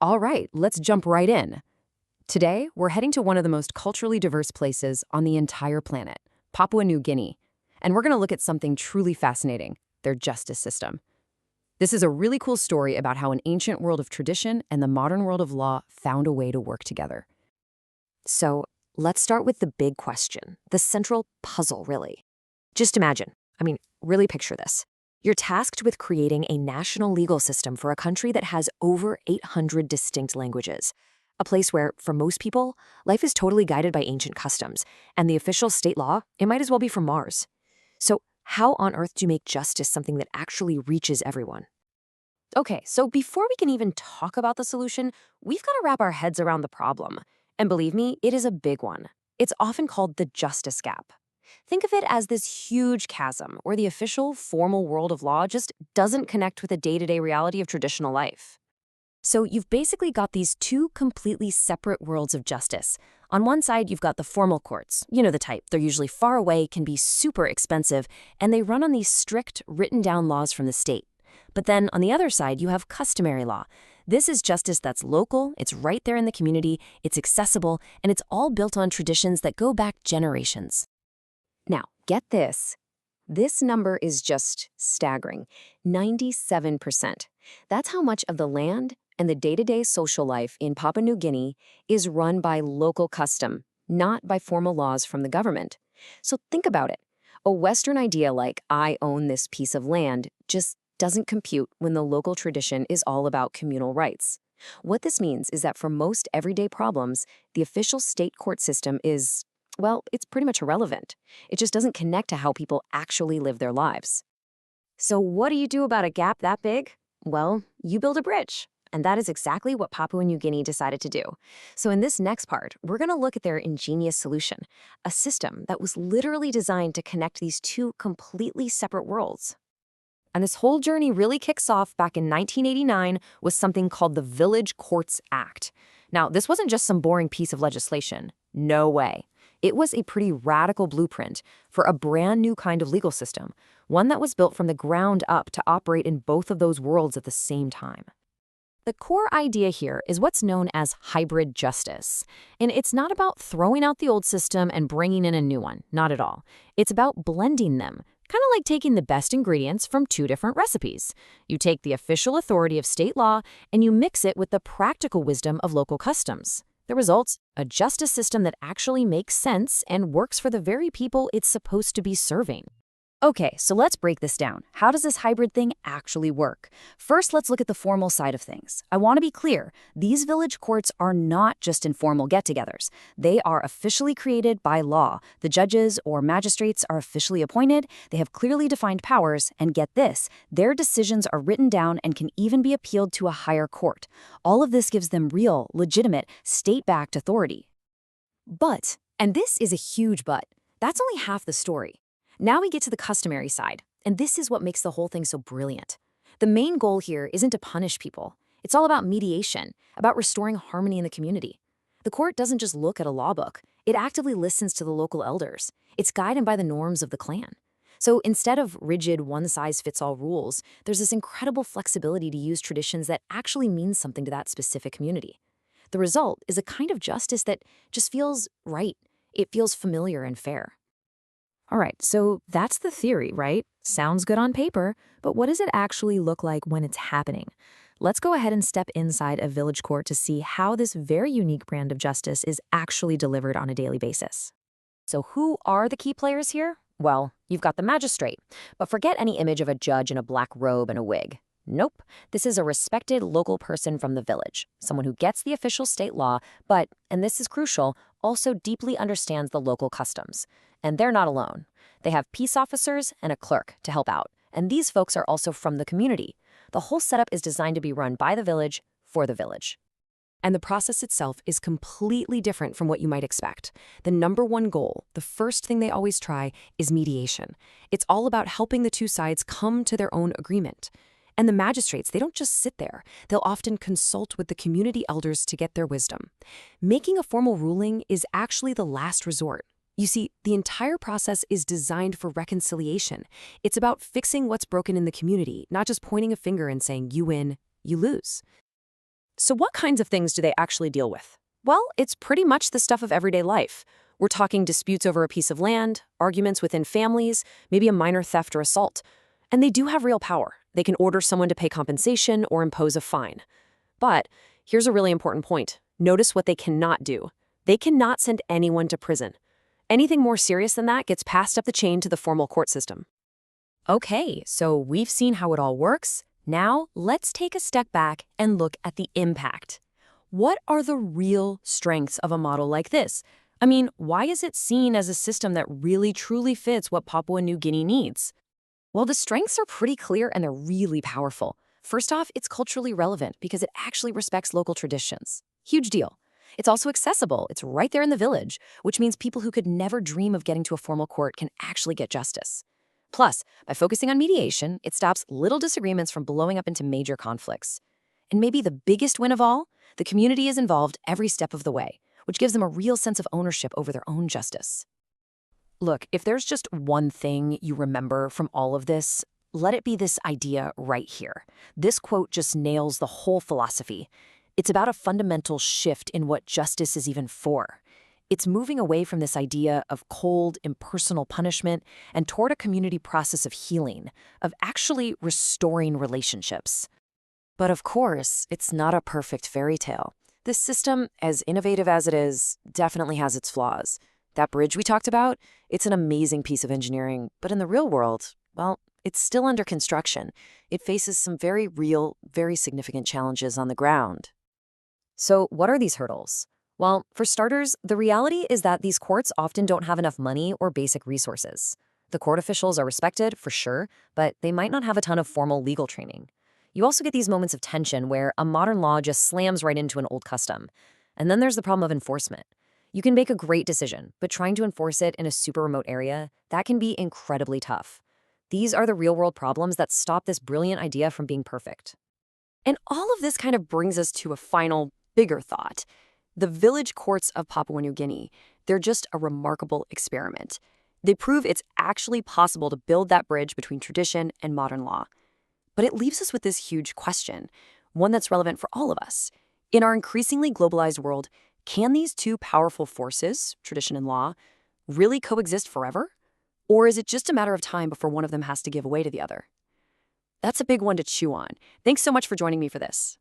All right, let's jump right in. Today, we're heading to one of the most culturally diverse places on the entire planet, Papua New Guinea. And we're going to look at something truly fascinating, their justice system. This is a really cool story about how an ancient world of tradition and the modern world of law found a way to work together. So let's start with the big question, the central puzzle, really. Just imagine, really picture this. You're tasked with creating a national legal system for a country that has over 800 distinct languages. A place where, for most people, life is totally guided by ancient customs, and the official state law, it might as well be from Mars. So how on earth do you make justice something that actually reaches everyone? Okay, so before we can even talk about the solution, we've got to wrap our heads around the problem. And believe me, it is a big one. It's often called the justice gap. Think of it as this huge chasm where the official, formal world of law just doesn't connect with the day-to-day reality of traditional life. So you've basically got these two completely separate worlds of justice. On one side, you've got the formal courts. You know the type. They're usually far away, can be super expensive, and they run on these strict, written-down laws from the state. But then on the other side, you have customary law. This is justice that's local, it's right there in the community, it's accessible, and it's all built on traditions that go back generations. Now, get this. This number is just staggering, 97%. That's how much of the land and the day-to-day social life in Papua New Guinea is run by local custom, not by formal laws from the government. So think about it. A Western idea like, I own this piece of land, just doesn't compute when the local tradition is all about communal rights. What this means is that for most everyday problems, the official state court system is, well, it's pretty much irrelevant. It just doesn't connect to how people actually live their lives. So what do you do about a gap that big? Well, you build a bridge. And that is exactly what Papua New Guinea decided to do. So in this next part, we're going to look at their ingenious solution, a system that was literally designed to connect these two completely separate worlds. And this whole journey really kicks off back in 1989 with something called the Village Courts Act. Now, this wasn't just some boring piece of legislation. No way. It was a pretty radical blueprint for a brand new kind of legal system, one that was built from the ground up to operate in both of those worlds at the same time. The core idea here is what's known as hybrid justice. And it's not about throwing out the old system and bringing in a new one, not at all. It's about blending them, kind of like taking the best ingredients from two different recipes. You take the official authority of state law and you mix it with the practical wisdom of local customs. The result, a justice system that actually makes sense and works for the very people it's supposed to be serving. Okay, so let's break this down. How does this hybrid thing actually work? First, let's look at the formal side of things. I want to be clear, these village courts are not just informal get-togethers. They are officially created by law. The judges or magistrates are officially appointed, they have clearly defined powers, and get this, their decisions are written down and can even be appealed to a higher court. All of this gives them real, legitimate, state-backed authority. But, and this is a huge but, that's only half the story. Now we get to the customary side, and this is what makes the whole thing so brilliant. The main goal here isn't to punish people. It's all about mediation, about restoring harmony in the community. The court doesn't just look at a law book. It actively listens to the local elders. It's guided by the norms of the clan. So instead of rigid one-size-fits-all rules, there's this incredible flexibility to use traditions that actually mean something to that specific community. The result is a kind of justice that just feels right. It feels familiar and fair. All right, so that's the theory, right? Sounds good on paper, but what does it actually look like when it's happening? Let's go ahead and step inside a village court to see how this very unique brand of justice is actually delivered on a daily basis. So who are the key players here? Well, you've got the magistrate, but forget any image of a judge in a black robe and a wig. Nope, this is a respected local person from the village, someone who gets the official state law, but, and this is crucial, also deeply understands the local customs. And they're not alone. They have peace officers and a clerk to help out, and these folks are also from the community. The whole setup is designed to be run by the village, for the village. And the process itself is completely different from what you might expect. The number one goal, the first thing they always try, is mediation. It's all about helping the two sides come to their own agreement. And the magistrates, they don't just sit there. They'll often consult with the community elders to get their wisdom. Making a formal ruling is actually the last resort. You see, the entire process is designed for reconciliation. It's about fixing what's broken in the community, not just pointing a finger and saying, you win, you lose. So what kinds of things do they actually deal with? Well, it's pretty much the stuff of everyday life. We're talking disputes over a piece of land, arguments within families, maybe a minor theft or assault. And they do have real power. They can order someone to pay compensation or impose a fine. But here's a really important point. Notice what they cannot do. They cannot send anyone to prison. Anything more serious than that gets passed up the chain to the formal court system. Okay, so we've seen how it all works. Now, let's take a step back and look at the impact. What are the real strengths of a model like this? I mean, why is it seen as a system that really truly fits what Papua New Guinea needs? Well, the strengths are pretty clear and they're really powerful. First off, it's culturally relevant because it actually respects local traditions. Huge deal. It's also accessible. It's right there in the village, which means people who could never dream of getting to a formal court can actually get justice. Plus, by focusing on mediation, it stops little disagreements from blowing up into major conflicts. And maybe the biggest win of all, the community is involved every step of the way, which gives them a real sense of ownership over their own justice. Look, if there's just one thing you remember from all of this, let it be this idea right here. This quote just nails the whole philosophy. It's about a fundamental shift in what justice is even for. It's moving away from this idea of cold, impersonal punishment and toward a community process of healing, of actually restoring relationships. But of course, it's not a perfect fairy tale. This system, as innovative as it is, definitely has its flaws. That bridge we talked about, it's an amazing piece of engineering, but in the real world, well, it's still under construction. It faces some very real, very significant challenges on the ground. So what are these hurdles? Well, for starters, the reality is that these courts often don't have enough money or basic resources. The court officials are respected, for sure, but they might not have a ton of formal legal training. You also get these moments of tension where a modern law just slams right into an old custom. And then there's the problem of enforcement. You can make a great decision, but trying to enforce it in a super remote area, that can be incredibly tough. These are the real-world problems that stop this brilliant idea from being perfect. And all of this kind of brings us to a final, bigger thought. The village courts of Papua New Guinea, they're just a remarkable experiment. They prove it's actually possible to build that bridge between tradition and modern law. But it leaves us with this huge question, one that's relevant for all of us. In our increasingly globalized world, can these two powerful forces, tradition and law, really coexist forever? Or is it just a matter of time before one of them has to give way to the other? That's a big one to chew on. Thanks so much for joining me for this.